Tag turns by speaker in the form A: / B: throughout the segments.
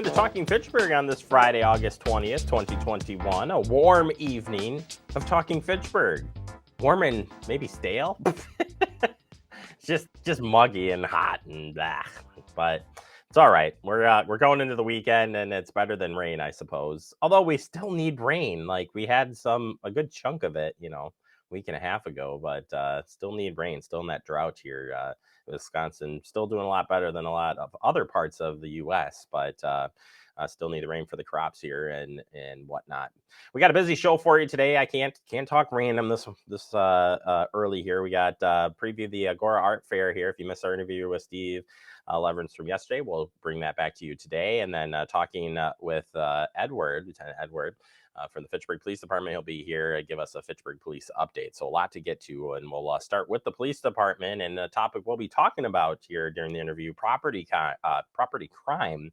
A: into Talking Fitchburg on this Friday, August 20th, 2021. A warm evening of Talking Fitchburg. Warm and maybe stale. just muggy and hot and blah. But it's all right. We're going into the weekend and it's better than rain, I suppose. Although we still need rain. Like we had a good chunk of it, week and a half ago, but still need rain. Still in that drought here. Wisconsin still doing a lot better than a lot of other parts of the U.S., but still need the rain for the crops here and whatnot. We got a busy show for you today. I can't talk random this early here. We got preview the Agora Art Fair here. If you missed our interview with Steve Leverance from yesterday, we'll bring that back to you today. And then talking with Lieutenant Edward. From the Fitchburg Police Department. He'll be here to give us a Fitchburg police update. So a lot to get to, and we'll start with the police department. And the topic we'll be talking about here during the interview, property crime.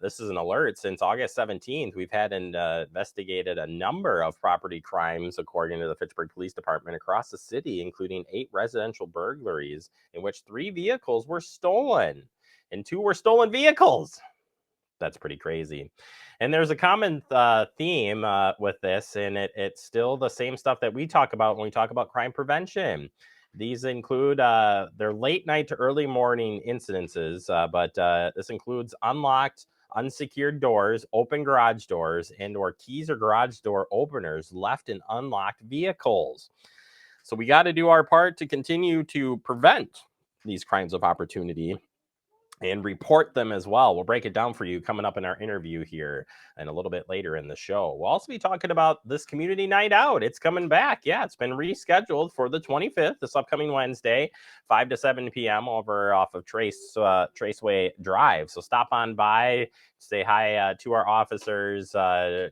A: This is an alert. Since August 17th, we've had investigated a number of property crimes, according to the Fitchburg Police Department, across the city, including 8 residential burglaries, in which 3 vehicles were stolen, and 2 were stolen vehicles. That's pretty crazy. And there's a common theme with this, and it's still the same stuff that we talk about when we talk about crime prevention. These include their late night to early morning incidences, but this includes unlocked, unsecured doors, open garage doors, and or keys or garage door openers left in unlocked vehicles. So we got to do our part to continue to prevent these crimes of opportunity and report them as well. We'll break it down for you coming up in our interview here and a little bit later in the show. We'll also be talking about this community night out. It's coming back. Yeah, it's been rescheduled for the 25th, this upcoming Wednesday, 5 to 7 p.m. over off of Traceway Drive. So stop on by, say hi to our officers,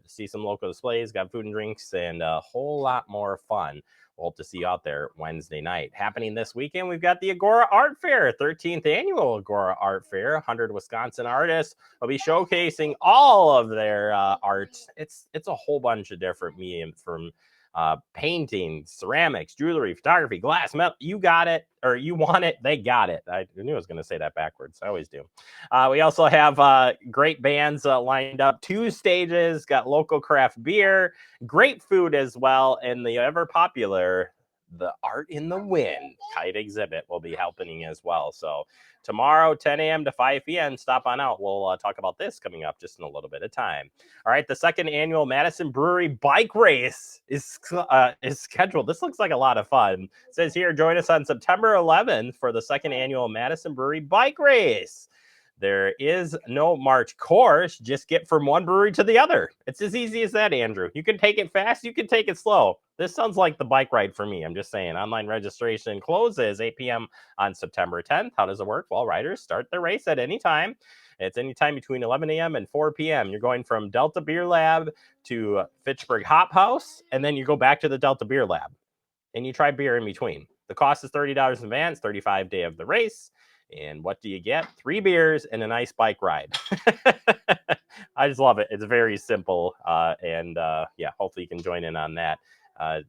A: see some local displays, got food and drinks, and a whole lot more fun. We'll hope to see you out there Wednesday night. Happening this weekend, we've got the Agora Art Fair, 13th annual Agora Art Fair. 100 Wisconsin artists will be showcasing all of their art. It's a whole bunch of different mediums, from painting, ceramics, jewelry, photography, glass, metal. You got it, or you want it, they got it. I knew I was going to say that backwards. I always do. We also have great bands lined up, 2 stages, got local craft beer, great food as well, and the ever popular The Art in the Wind kite exhibit will be happening as well. So tomorrow, 10 a.m. to 5 p.m., stop on out. We'll talk about this coming up just in a little bit of time. All right, the 2nd annual Madison Brewery Bike Race is scheduled. This looks like a lot of fun. It says here, join us on September 11th for the 2nd annual Madison Brewery Bike Race. There is no March course. Just get from one brewery to the other. It's as easy as that, Andrew. You can take it fast. You can take it slow. This sounds like the bike ride for me. I'm just saying. Online registration closes 8 p.m. on September 10th. How does it work? Well, riders start their race at any time. It's any time between 11 a.m. and 4 p.m. You're going from Delta Beer Lab to Fitchburg Hop House, and then you go back to the Delta Beer Lab, and you try beer in between. The cost is $30 in advance, 35 day of the race. And what do you get? 3 beers and a nice bike ride. I just love it. It's very simple. And hopefully you can join in on that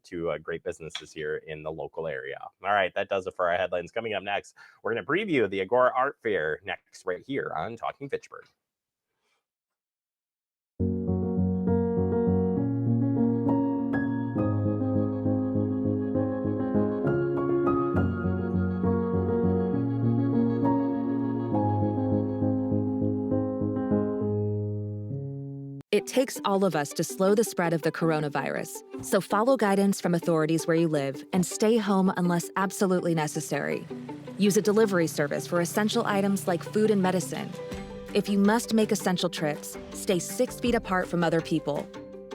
A: to great businesses here in the local area. All right, that does it for our headlines. Coming up next, we're going to preview the Agora Art Fair next right here on Talking Fitchburg.
B: It takes all of us to slow the spread of the coronavirus, so follow guidance from authorities where you live and stay home unless absolutely necessary. Use a delivery service for essential items like food and medicine. If you must make essential trips, stay 6 feet apart from other people.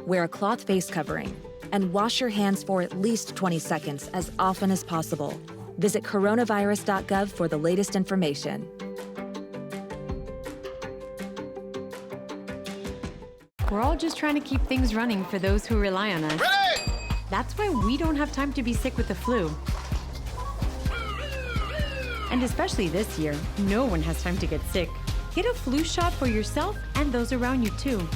B: Wear a cloth face covering and wash your hands for at least 20 seconds as often as possible. Visit coronavirus.gov for the latest information.
C: We're all just trying to keep things running for those who rely on us.
D: Ready?
C: That's why we don't have time to be sick with the flu. And especially this year, no one has time to get sick. Get a flu shot for yourself and those around you too.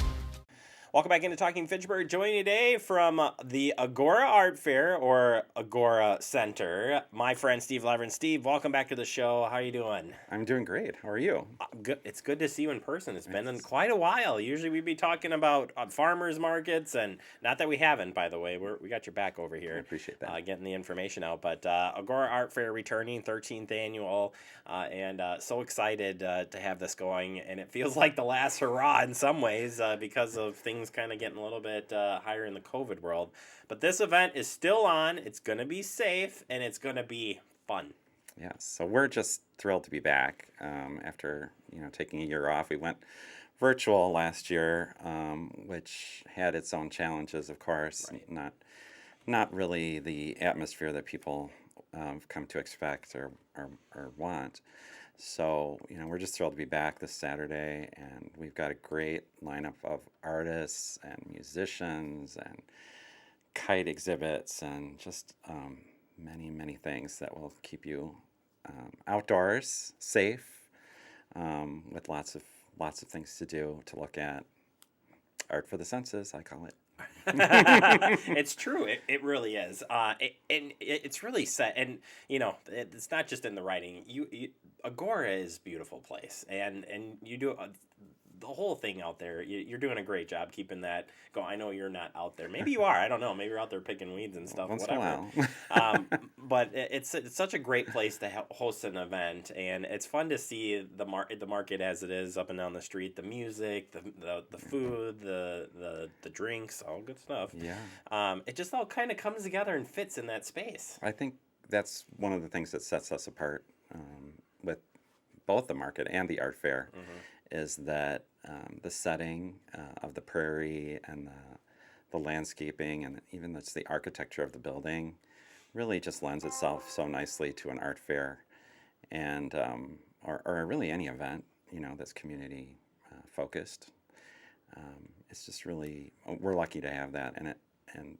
A: Welcome back into Talking Fitchburg. Joining you today from the Agora Art Fair, or Agora Center, my friend Steve Leverin. Steve, welcome back to the show. How are you doing?
D: I'm doing great. How are you?
A: Good. It's good to see you in person. It's been quite a while. Usually we'd be talking about farmers markets, and not that we haven't, by the way. We got your back over here.
D: I appreciate that.
A: Getting the information out. But Agora Art Fair returning, 13th annual, and so excited to have this going. And it feels like the last hurrah in some ways because of things kind of getting a little bit higher in the COVID world. But this event is still on. It's going to be safe, and it's going to be fun.
D: Yes, so we're just thrilled to be back after taking a year off. We went virtual last year, which had its own challenges, of course.
A: Right.
D: Not really the atmosphere that people come to expect or want. So we're just thrilled to be back this Saturday, and we've got a great lineup of artists and musicians and kite exhibits and just many things that will keep you outdoors, safe, with lots of things to do, to look at. Art for the senses, I call it.
A: It's true. It really is. It's really set. And it's not just in the writing. Agora is a beautiful place, and you do the whole thing out there. You're doing a great job keeping that going. I know you're not out there. Maybe you are. I don't know. Maybe you're out there picking weeds and stuff.
D: Once
A: whatever.
D: in a while.
A: But it's such a great place to host an event, and it's fun to see the market as it is up and down the street. The music, the food, the drinks, all good stuff.
D: Yeah.
A: It just all kind of comes together and fits in that space.
D: I think that's one of the things that sets us apart with both the market and the art fair, is that the setting of the prairie and the landscaping, and even the architecture of the building, really just lends itself so nicely to an art fair, and or really any event that's community focused. It's just really, we're lucky to have that. And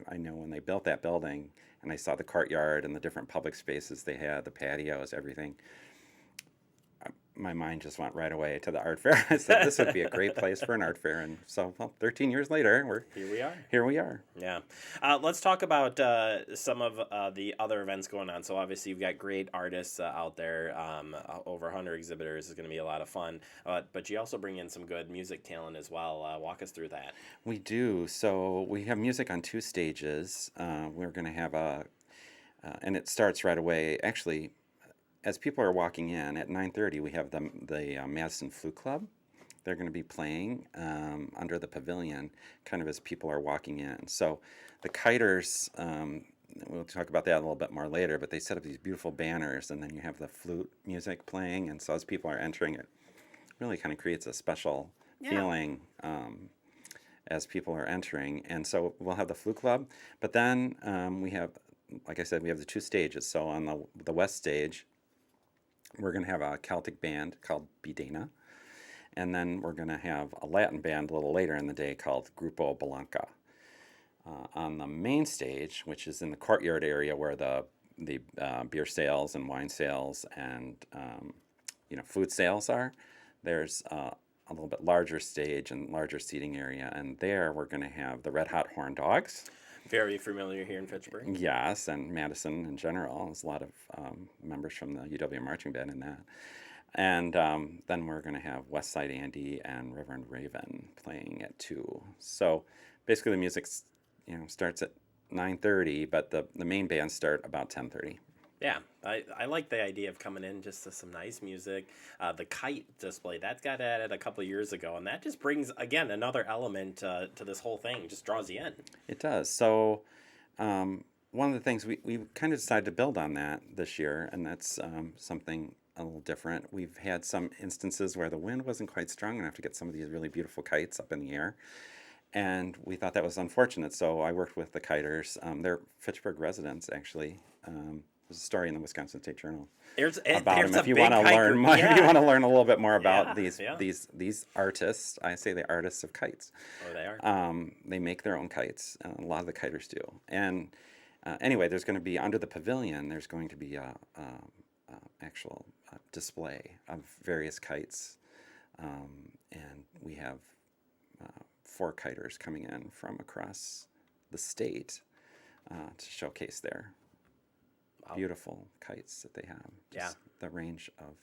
D: I know when they built that building, and I saw the courtyard and the different public spaces they had, the patios, everything, my mind just went right away to the art fair. I said, this would be a great place for an art fair. And so, 13 years later, here we are.
A: Yeah. Let's talk about some of the other events going on. So obviously you've got great artists out there, over 100 exhibitors. Is going to be a lot of fun. But you also bring in some good music talent as well. Walk us through that.
D: We do. So we have music on 2 stages. We're going to have and it starts right away. Actually, as people are walking in at 9:30, we have the Madison Flute Club. They're going to be playing under the pavilion, kind of as people are walking in. So the kiters, we'll talk about that a little bit more later, but they set up these beautiful banners, and then you have the flute music playing, and so as people are entering, it really kind of creates a special feeling as people are entering. And so we'll have the Flute Club, but then we have, like I said, we have the 2 stages. So on the west stage, we're going to have a Celtic band called Bidena, and then we're going to have a Latin band a little later in the day called Grupo Blanca. On the main stage, which is in the courtyard area where the beer sales and wine sales and food sales are, there's a little bit larger stage and larger seating area, and there we're going to have the Red Hot Horn Dogs.
A: Very familiar here in Fitchburg.
D: Yes, and Madison in general. There's a lot of members from the UW Marching Band in that. And then we're going to have West Side Andy and Reverend Raven playing at 2. So basically the music starts at 9:30, but the main bands start about 10:30.
A: Yeah, I like the idea of coming in just to some nice music. The kite display, that got added a couple of years ago, and that just brings, again, another element to this whole thing. Just draws you in.
D: It does. So one of the things we kind of decided to build on that this year, and that's something a little different. We've had some instances where the wind wasn't quite strong enough to get some of these really beautiful kites up in the air, and we thought that was unfortunate. So I worked with the kiters. They're Fitchburg residents, actually. There's a story in the Wisconsin State Journal about them. If you want to learn more, if you want to learn a little bit more about these artists, I say the artists of kites.
A: Oh, they are.
D: They make their own kites. A lot of the kiters do. And anyway, there's going to be under the pavilion. There's going to be a actual display of various kites, and we have 4 kiters coming in from across the state to showcase their beautiful kites that they have. Just the range of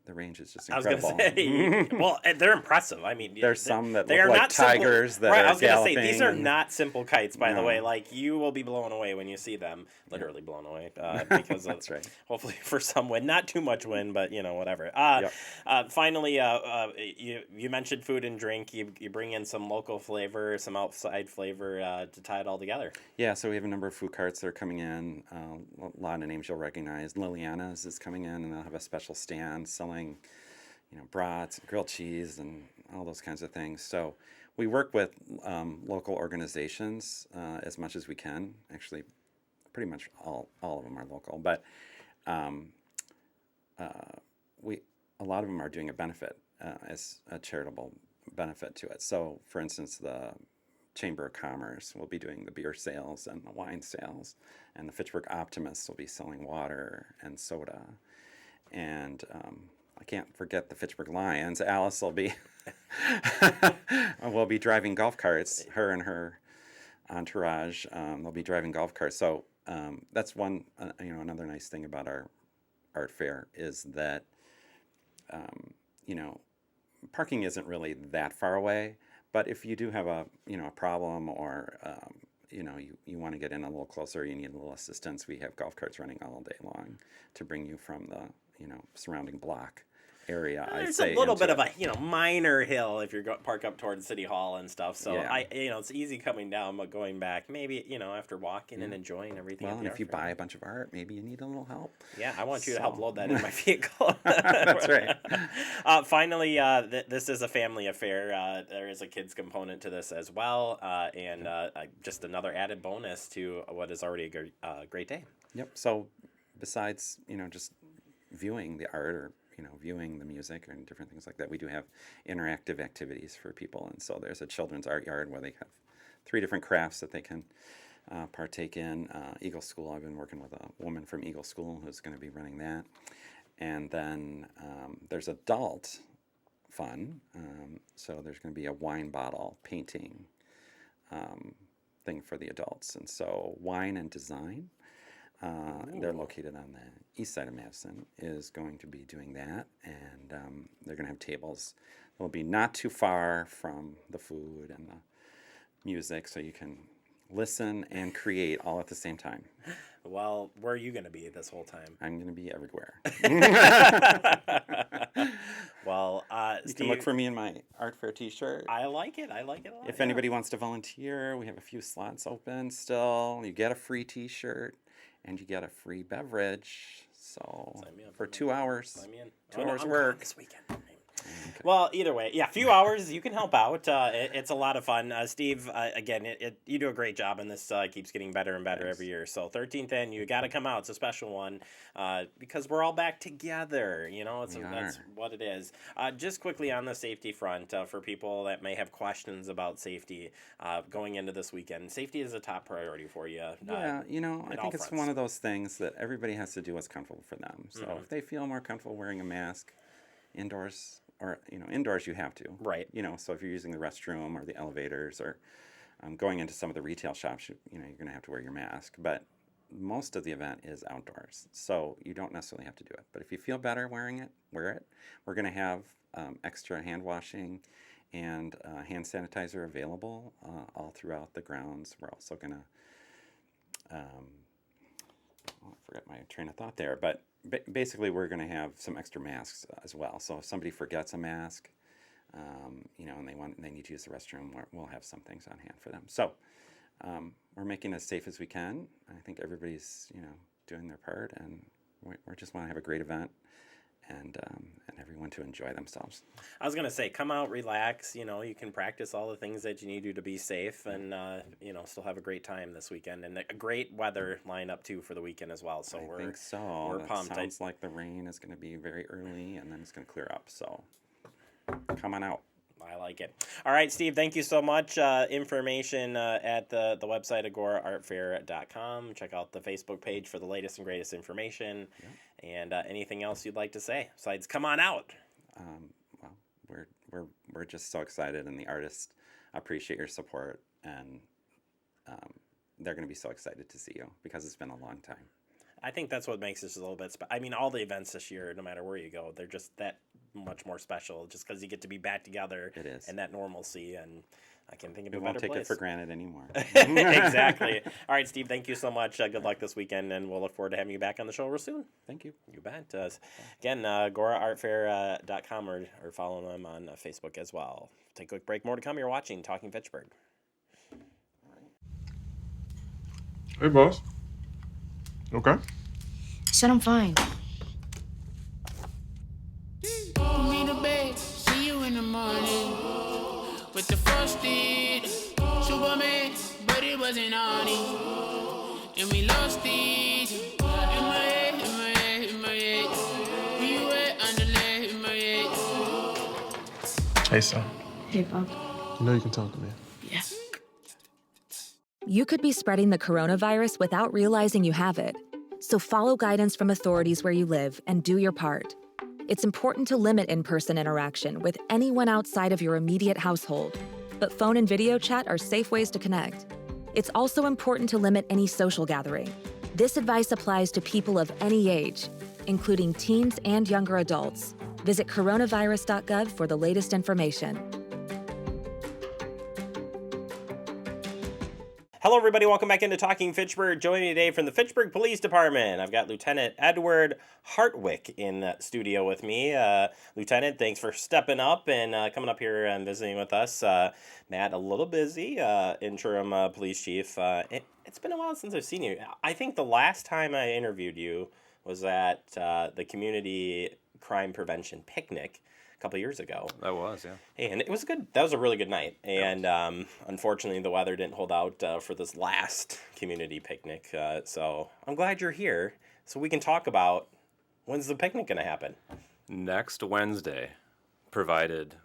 D: the range is just
A: I was
D: incredible.
A: going to say, well, they're impressive. I mean,
D: There's some that
A: they
D: look
A: are
D: like
A: not simple-
D: tigers that
A: right,
D: are
A: I was going to say,
D: galloping
A: these are
D: and-
A: not simple kites, by the
D: No.
A: way. Like, you will be blown away when you see them. Literally blown away. Because
D: That's
A: of,
D: right.
A: hopefully for some wind. Not too much wind, but, whatever. Finally, you mentioned food and drink. You bring in some local flavor, some outside flavor to tie it all together.
D: Yeah, so we have a number of food carts that are coming in. A lot of names you'll recognize. Liliana's is coming in, and they'll have a special stand selling, brats, grilled cheese, and all those kinds of things. So we work with local organizations as much as we can. Actually, pretty much all of them are local, but a lot of them are doing a benefit as a charitable benefit to it. So, for instance, the Chamber of Commerce will be doing the beer sales and the wine sales, and the Fitchburg Optimists will be selling water and soda, and I can't forget the Fitchburg Lions. Alice will be will be driving golf carts. Her and her entourage, they'll be driving golf carts. So that's one, another nice thing about our art fair is that, parking isn't really that far away. But if you do have a problem, or you want to get in a little closer, you need a little assistance, we have golf carts running all day long to bring you from the surrounding block area.
A: There's a little bit of a minor hill if you're park up towards City Hall and stuff. So
D: Yeah.
A: it's easy coming down, but going back maybe after walking and enjoying everything.
D: Well,
A: at
D: and
A: the
D: if you
A: art fair.
D: buy a bunch of art, maybe you need a little help.
A: Yeah, I want you to help load that in my vehicle.
D: That's right.
A: Finally, this is a family affair. There is a kids component to this as well, and just another added bonus to what is already a great day.
D: Yep. So besides just viewing the art, or viewing the music and different things like that, we do have interactive activities for people. And so there's a children's art yard where they have 3 different crafts that they can partake in. Eagle School, I've been working with a woman from Eagle School who's going to be running that. And then there's adult fun. So there's going to be a wine bottle painting thing for the adults. And so Wine and Design, they're located on the east side of Madison, is going to be doing that. And they're going to have tables. They'll be not too far from the food and the music, so you can listen and create all at the same time.
A: Well, where are you going to be this whole time?
D: I'm going to be everywhere.
A: Well,
D: You
A: Steve,
D: can look for me in my art fair t-shirt.
A: I like it. I like it a lot.
D: If anybody wants to volunteer, we have a few slots open still. You get a free t-shirt and you get a free beverage. So
A: Sign me up
D: for
A: for
D: 2 hours,
A: Sign me in.
D: 2
A: Oh, no,
D: hours
A: I'm
D: of
A: gone
D: work.
A: this weekend. Well, either way, a few hours, you can help out. It's a lot of fun. Steve, again, you do a great job, and this keeps getting better and better every year. So 13th End, you got to come out. It's a special one because we're all back together. That's what it is. Just quickly on the safety front, for people that may have questions about safety going into this weekend, safety is a top priority for you.
D: Yeah, I think it's one of those things that everybody has to do what's comfortable for them. So if they feel more comfortable wearing a mask indoors, or indoors you have to,
A: right?
D: So if you're using the restroom or the elevators, or going into some of the retail shops, you're going to have to wear your mask. But most of the event is outdoors, so you don't necessarily have to do it. But if you feel better wearing it, wear it. We're going to have extra hand washing and hand sanitizer available all throughout the grounds. We're also going to I forgot my train of thought there, but basically we're going to have some extra masks as well. So if somebody forgets a mask, and they need to use the restroom, we'll have some things on hand for them. So we're making it as safe as we can. I think everybody's doing their part, and we just want to have a great event and everyone to enjoy themselves.
A: I was going to say, come out, relax. You can practice all the things that you need to be safe and, still have a great time this weekend. And a great weather lineup, too, for the weekend as well. So
D: I think so.
A: We're
D: That
A: pumped.
D: sounds like the rain is going to be very early, and then it's going to clear up. So come on out.
A: I like it. All right, Steve, thank you so much. Information at the website, agoraartfair.com. Check out the Facebook page for the latest and greatest information.
D: Yeah.
A: And anything else you'd like to say besides come on out?
D: Well, we're we're just so excited, and the artists appreciate your support, and um, they're going to be so excited to see you because it's been a long time.
A: I think that's what makes this a little bit. I mean, all the events this year, no matter where you go, they're just that much more special. Just because you get to be back together,
D: It is.
A: and that normalcy, and I can't think of
D: We
A: a
D: won't
A: better
D: take
A: place.
D: it for granted anymore.
A: Exactly. All right, Steve. Thank you so much. Good luck this weekend, and we'll look forward to having you back on the show real soon.
D: Thank you.
A: You bet. Again, AgoraArtFair.com or follow them on Facebook as well. Take a quick break. More to come. You're watching Talking Fitchburg.
E: Hey, boss. Okay.
C: I said I'm fine.
F: Put me to bed, see you in the morning. With the frosted Superman, but it wasn't on it. And we lost it. In my head, in my head, in my head. Where you at? Underlay in my head.
E: Hey, son.
C: Hey, Bob.
E: You know you can talk to me.
C: Yeah.
B: You could be spreading the coronavirus without realizing you have it. So follow guidance from authorities where you live and do your part. It's important to limit in-person interaction with anyone outside of your immediate household, but phone and video chat are safe ways to connect. It's also important to limit any social gathering. This advice applies to people of any age, including teens and younger adults. Visit coronavirus.gov for the latest information.
A: Hello, everybody. Welcome back into Talking Fitchburg. Joining me today from the Fitchburg Police Department, I've got Lieutenant Edward Hartwick in studio with me. Lieutenant, thanks for stepping up and coming up here and visiting with us. Matt, a little busy, interim police chief. It's been a while since I've seen you. I think the last time I interviewed you was at the Community Crime Prevention Picnic a couple of years ago.
G: That was, yeah.
A: And it was good. That was a really good night. And unfortunately, the weather didn't hold out for this last community picnic. So I'm glad you're here so we can talk about when's the picnic going to happen.
G: Next Wednesday, provided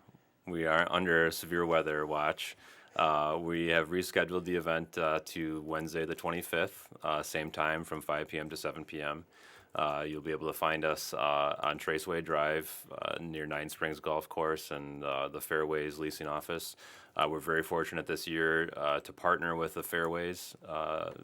G: we aren't under severe weather watch. We have rescheduled the event to Wednesday the 25th, same time from 5 p.m. to 7 p.m. You'll be able to find us on Traceway Drive near Nine Springs Golf Course and the Fairways leasing office. We're very fortunate this year to partner with the Fairways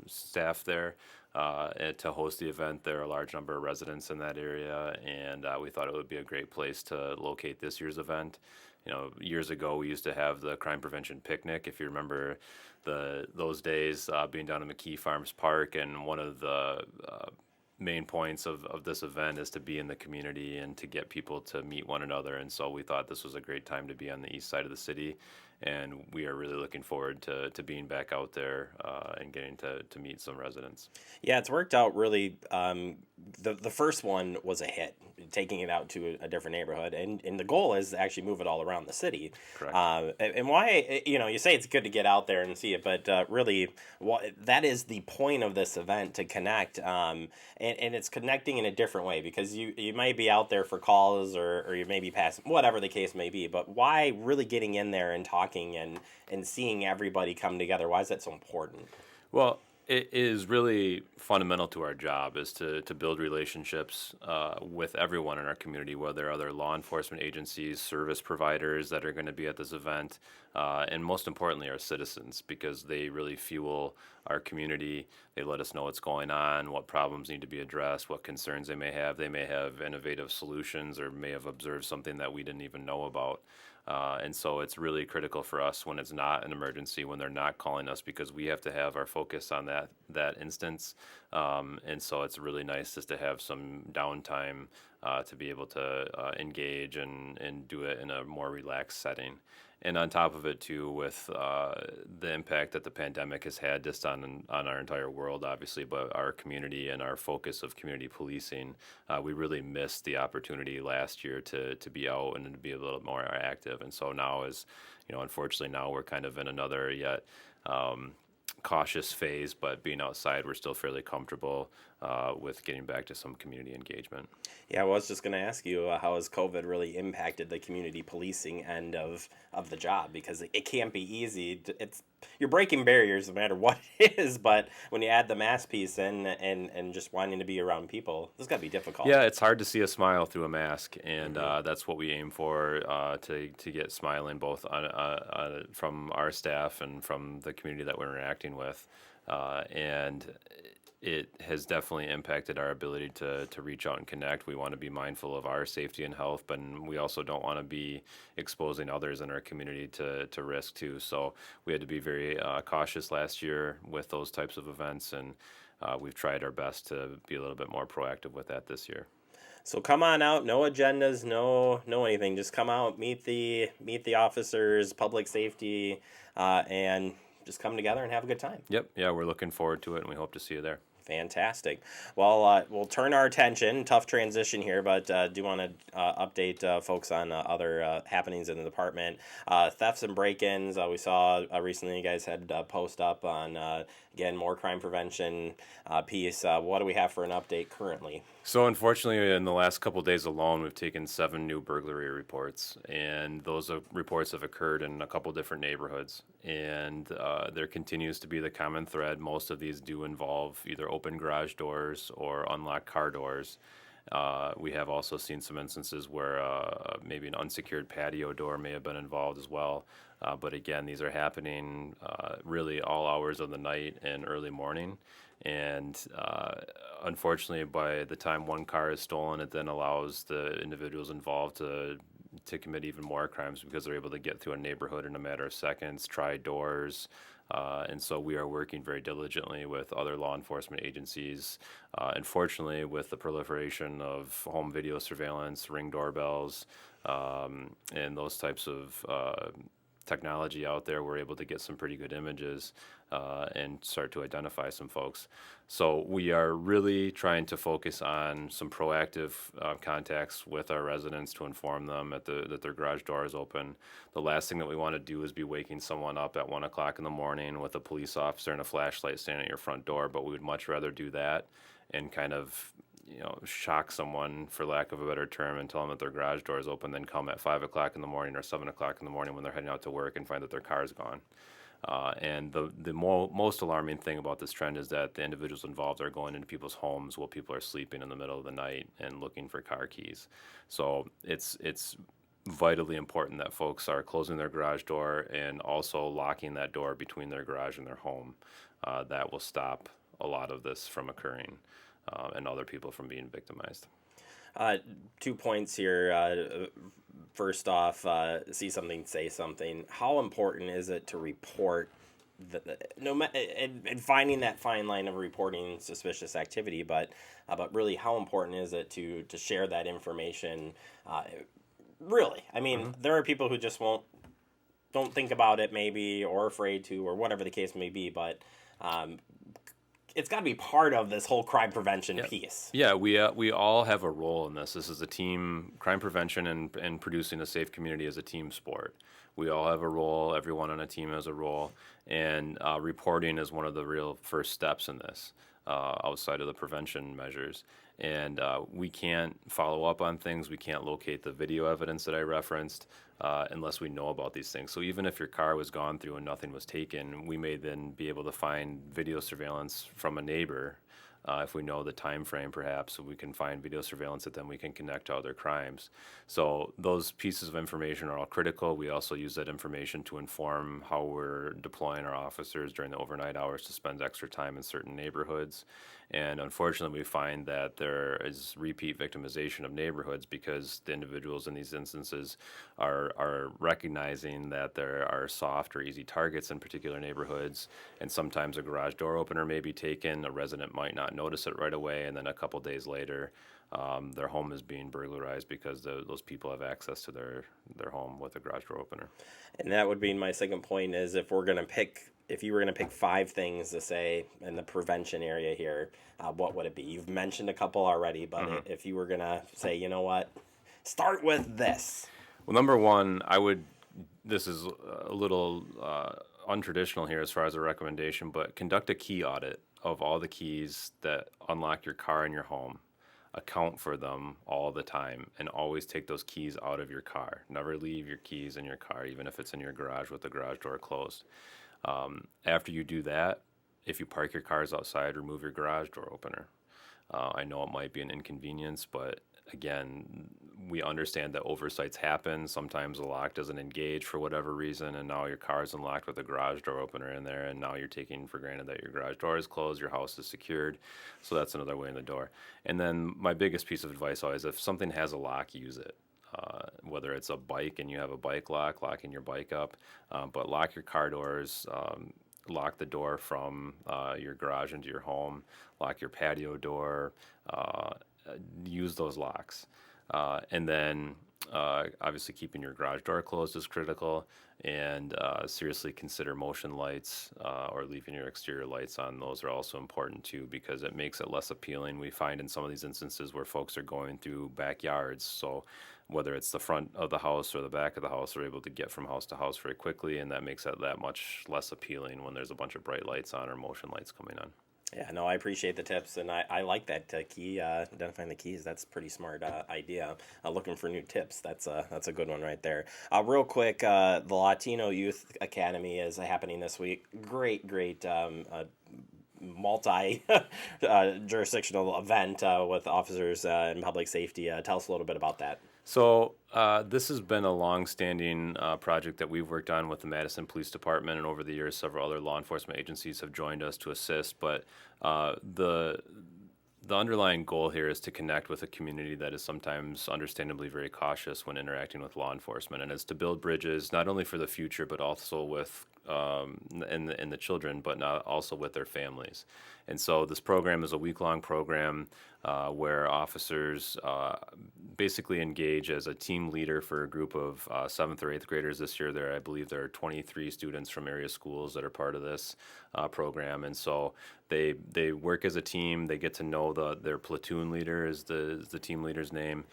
G: staff there and to host the event. There are a large number of residents in that area, and we thought it would be a great place to locate this year's event. You know, years ago we used to have the crime prevention picnic. If you remember those days, being down in McKee Farms Park, and one of the main points of this event is to be in the community and to get people to meet one another. And so we thought this was a great time to be on the east side of the city. And we are really looking forward to being back out there and getting to meet some residents.
A: Yeah, it's worked out really. The first one was a hit, taking it out to a different neighborhood, and the goal is to actually move it all around the city.
G: Correct.
A: And why, you say it's good to get out there and see it, but really, that is the point of this event, to connect. And it's connecting in a different way, because you might be out there for calls or you may be passing, whatever the case may be, but why really getting in there and talking and seeing everybody come together? Why is that so important?
G: Well, it is really fundamental to our job is to build relationships with everyone in our community, whether other law enforcement agencies, service providers that are going to be at this event, and most importantly, our citizens, because they really fuel our community. They let us know what's going on, what problems need to be addressed, what concerns they may have. They may have innovative solutions or may have observed something that we didn't even know about. And so it's really critical for us when it's not an emergency, when they're not calling us, because we have to have our focus on that instance. And so it's really nice just to have some downtime to be able to engage and do it in a more relaxed setting. And on top of it, too, with the impact that the pandemic has had just on our entire world, obviously, but our community and our focus of community policing, we really missed the opportunity last year to be out and to be a little more active. And so now unfortunately, now we're kind of in another yet cautious phase, but being outside, we're still fairly comfortable. with getting back to some community engagement.
A: Yeah, well, I was just going to ask you how has COVID really impacted the community policing end of the job, because it can't be easy. It's you're breaking barriers no matter what it is, but when you add the mask piece in and just wanting to be around people, this got to be difficult.
G: Yeah, it's hard to see a smile through a mask, and that's what we aim for, to get smiling both from our staff and from the community that we're interacting with, and it has definitely impacted our ability to reach out and connect. We want to be mindful of our safety and health, but we also don't want to be exposing others in our community to risk too. So we had to be very cautious last year with those types of events, and we've tried our best to be a little bit more proactive with that this year.
A: So come on out, no agendas, no anything. Just come out, meet the officers, public safety, and just come together and have a good time.
G: Yep, yeah, we're looking forward to it, and we hope to see you there.
A: Fantastic. Well, we'll turn our attention. Tough transition here, but do want to update folks on other happenings in the department. Thefts and break-ins. We saw recently you guys had a post up on, again, more crime prevention piece. What do we have for an update currently?
G: So unfortunately, in the last couple of days alone, we've taken 7 new burglary reports, and those reports have occurred in a couple different neighborhoods. And there continues to be the common thread. Most of these do involve either open garage doors or unlocked car doors. We have also seen some instances where maybe an unsecured patio door may have been involved as well. But again, these are happening really all hours of the night and early morning. And unfortunately, by the time one car is stolen, it then allows the individuals involved to commit even more crimes, because they're able to get through a neighborhood in a matter of seconds, try doors. And so we are working very diligently with other law enforcement agencies. Unfortunately, with the proliferation of home video surveillance, Ring doorbells, and those types of technology out there, we're able to get some pretty good images and start to identify some folks. So we are really trying to focus on some proactive contacts with our residents to inform them that their garage door is open. The last thing that we want to do is be waking someone up at 1 o'clock in the morning with a police officer and a flashlight standing at your front door, but we would much rather do that and kind of shock someone, for lack of a better term, and tell them that their garage door is open, then come at 5 o'clock in the morning or 7 o'clock in the morning when they're heading out to work and find that their car is gone. And the most alarming thing about this trend is that the individuals involved are going into people's homes while people are sleeping in the middle of the night and looking for car keys. So it's vitally important that folks are closing their garage door and also locking that door between their garage and their home. That will stop a lot of this from occurring. And other people from being victimized.
A: 2 points here. First off, see something, say something. How important is it to report and finding that fine line of reporting suspicious activity, but really how important is it to share that information? Really, I mean, there are people who just don't think about it maybe, or afraid to, or whatever the case may be, but it's got to be part of this whole crime prevention piece.
G: Yeah, we all have a role in this. This is a team. Crime prevention and producing a safe community is a team sport. We all have a role. Everyone on a team has a role, and reporting is one of the real first steps in this, outside of the prevention measures. And we can't follow up on things. We can't locate the video evidence that I referenced unless we know about these things. So even if your car was gone through and nothing was taken, we may then be able to find video surveillance from a neighbor. If we know the time frame, perhaps, we can find video surveillance that then we can connect to other crimes. So those pieces of information are all critical. We also use that information to inform how we're deploying our officers during the overnight hours to spend extra time in certain neighborhoods. And unfortunately, we find that there is repeat victimization of neighborhoods because the individuals in these instances are recognizing that there are soft or easy targets in particular neighborhoods. And sometimes a garage door opener may be taken. A resident might not notice it right away. And then a couple days later, their home is being burglarized because those people have access to their home with a garage door opener.
A: And that would be my second point is if you were going to pick 5 things to say in the prevention area here, what would it be? You've mentioned a couple already, but if you were going to say, you know what, start with this.
G: Well, number one, this is a little untraditional here as far as a recommendation, but conduct a key audit of all the keys that unlock your car and your home. Account for them all the time, and always take those keys out of your car. Never leave your keys in your car, even if it's in your garage with the garage door closed. After you do that, if you park your cars outside, remove your garage door opener. I know it might be an inconvenience, but again, we understand that oversights happen. Sometimes the lock doesn't engage for whatever reason, and now your car is unlocked with a garage door opener in there, and now you're taking for granted that your garage door is closed, your house is secured. So that's another way in the door. And then my biggest piece of advice always, if something has a lock, use it. Whether it's a bike and you have a bike lock, locking your bike up, but lock your car doors, lock the door from your garage into your home, lock your patio door, use those locks. And then obviously keeping your garage door closed is critical, and seriously consider motion lights or leaving your exterior lights on. Those are also important too, because it makes it less appealing. We find in some of these instances where folks are going through backyards, so whether it's the front of the house or the back of the house, they're able to get from house to house very quickly, and that makes it that much less appealing when there's a bunch of bright lights on or motion lights coming on.
A: Yeah, no, I appreciate the tips, and I like that key, identifying the keys. That's a pretty smart idea. Looking for new tips, that's a good one right there. Real quick, the Latino Youth Academy is happening this week. Great, multi jurisdictional event with officers and public safety. Tell us a little bit about that.
G: So this has been a long-standing project that we've worked on with the Madison Police Department, and over the years, several other law enforcement agencies have joined us to assist. But the underlying goal here is to connect with a community that is sometimes understandably very cautious when interacting with law enforcement, and it's to build bridges not only for the future but also with and the children, but not also with their families. And so this program is a week-long program where officers basically engage as a team leader for a group of 7th or 8th graders this year. I believe there are 23 students from area schools that are part of this program. And so they work as a team. They get to know their platoon leader is the team leader's name.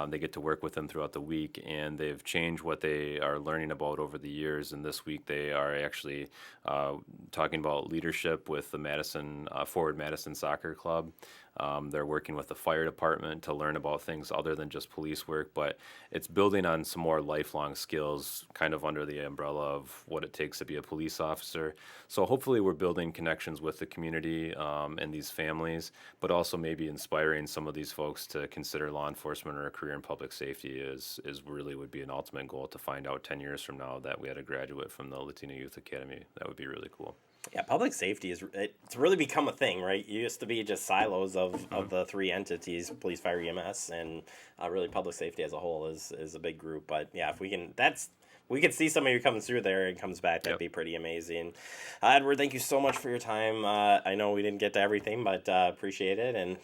G: They get to work with them throughout the week, and they've changed what they are learning about over the years. And this week they are actually talking about leadership with the Forward Madison Soccer Club. They're working with the fire department to learn about things other than just police work, but it's building on some more lifelong skills kind of under the umbrella of what it takes to be a police officer. So hopefully we're building connections with the community and these families, but also maybe inspiring some of these folks to consider law enforcement or a career in public safety is really would be an ultimate goal, to find out 10 years from now that we had a graduate from the Latino Youth Academy. That would be really cool.
A: Yeah, public safety it's really become a thing, right? It used to be just silos of the three entities, police, fire, EMS, and really public safety as a whole is a big group. But yeah, if we could see somebody who comes through there and comes back, that'd be pretty amazing. Edward, thank you so much for your time. I know we didn't get to everything, but appreciate it. And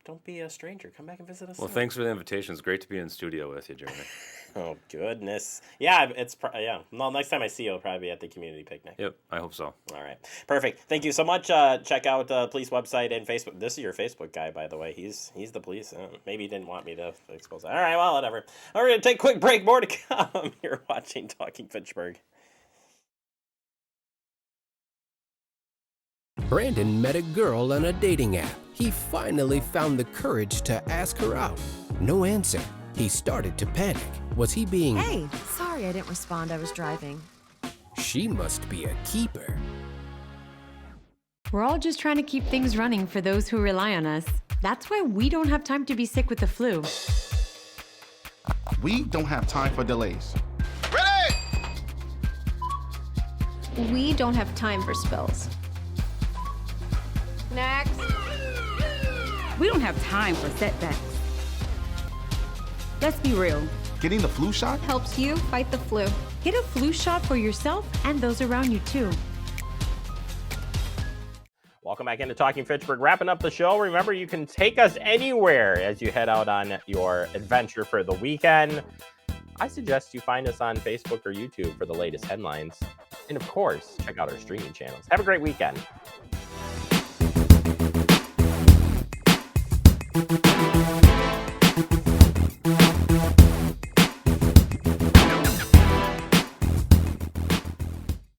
A: don't be a stranger. Come back and visit us.
G: Well, thanks for the invitation. It's great to be in studio with you, Jeremy.
A: Oh, goodness. Yeah, Well, next time I see you, I'll probably be at the community picnic.
G: Yep, I hope so.
A: All right. Perfect. Thank you so much. Check out the police website and Facebook. This is your Facebook guy, by the way. He's the police. Maybe he didn't want me to expose that. All right, well, whatever. We're going to take a quick break. More to come. You're watching Talking Fitchburg.
H: Brandon met a girl on a dating app. He finally found the courage to ask her out. No answer. He started to panic. Was he being...
I: Hey, sorry I didn't respond. I was driving.
H: She must be a keeper.
C: We're all just trying to keep things running for those who rely on us. That's why we don't have time to be sick with the flu.
J: We don't have time for delays.
K: Ready!
L: We don't have time for spills.
M: Next.
N: We don't have time for setbacks. Let's be real.
J: Getting the flu shot
L: helps you fight the flu.
C: Get a flu shot for yourself and those around you too.
A: Welcome back into Talking Fitchburg. Wrapping up the show. Remember, you can take us anywhere as you head out on your adventure for the weekend. I suggest you find us on Facebook or YouTube for the latest headlines. And of course, check out our streaming channels. Have a great weekend.